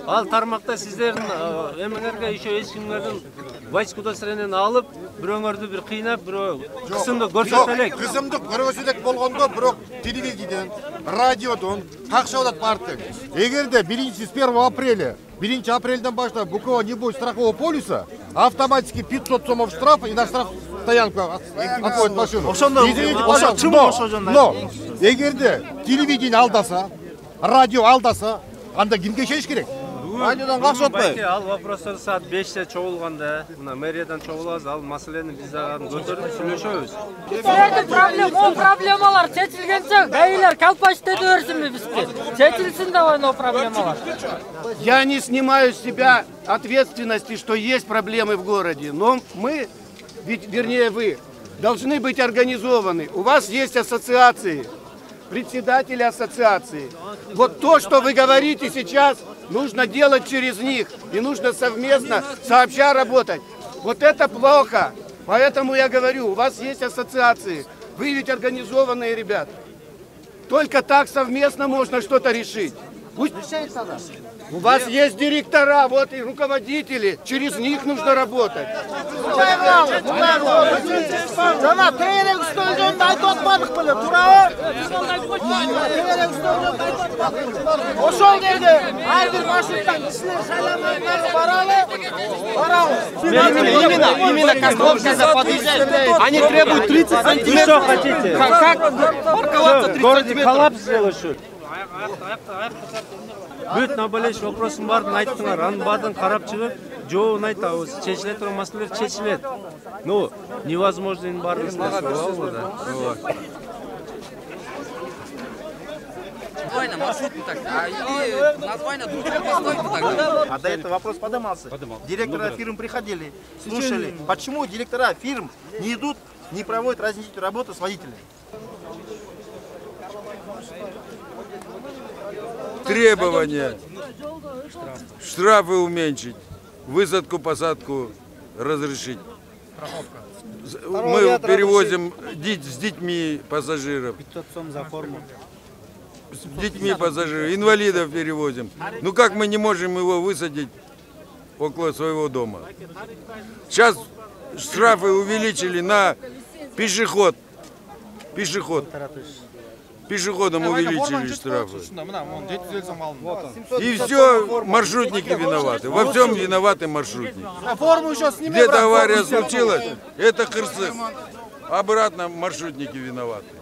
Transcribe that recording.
Ал тармакта сиздердин эмеңерге еще эч кимдердин войск удостоверениени алып, бирөөңөрдү бир кыйнап, бирөө кысымды көрсөтө элек. Кысымды көрсөтөк болгондо, бирок телевидениеден, радиодон какшы атат партия. Эгерде с 1 апреля 1 апрелден баштап у кого не будет страхового полиса, автоматически 500 сомов штраф и на штраф стоянку отводит машину. Но эгерде телевидение алдаса, радио алдаса, анда кимге ишениш керек? Радиодан какшы отпайбы? Ал вопростор саат 5-те чогулганда, мына мэриядан чогулабыз, ал маселени биз дагы көтөрүп сүйлөшөбүз. Проблемалар чечилгенче гаилер колпачты берсинби бизге? Чечилсин давай, но проблемалар. Я не снимаю с себя ответственности, что есть проблемы в городе, но мы, вернее вы, должны быть организованы. У вас есть ассоциации, председатели ассоциации. Вот то, что вы говорите сейчас, нужно делать через них. И нужно совместно, сообща работать. Вот это плохо. Поэтому я говорю, у вас есть ассоциации. Вы ведь организованные ребята. Только так совместно можно что-то решить. Пусть... У вас есть директора, вот и руководители. Через них нужно работать. Именно Костровская подъезжает. Они требуют 30 сантиметров. Что хотите? Как парковаться 30 сантиметров? Коллапс сделают. Бүт набалеш вопросын барын айттыңар, анын баардыгын карап чыгып, жообун айтабыз, чечиле турган маселелер чечилет. Ну, невозможно баардыгын болду да. Название маршрутки так, или название другого постойки тогда. А до этого вопрос поднимался. Директора фирм приходили, слушали, почему директора фирм не идут, не проводят разъяснительную работу с водителями. Требования: штрафы уменьшить, высадку, посадку разрешить. Мы перевозим с детьми пассажиров. 500 сом за форму. С детьми пассажиров, инвалидов перевозим. Ну как мы не можем его высадить около своего дома? Сейчас штрафы увеличили на пешеход. Пешеходам увеличили штрафы. И все, маршрутники виноваты. Во всем виноваты маршрутники. Где-то авария случилась, это Кырсык. Обратно маршрутники виноваты.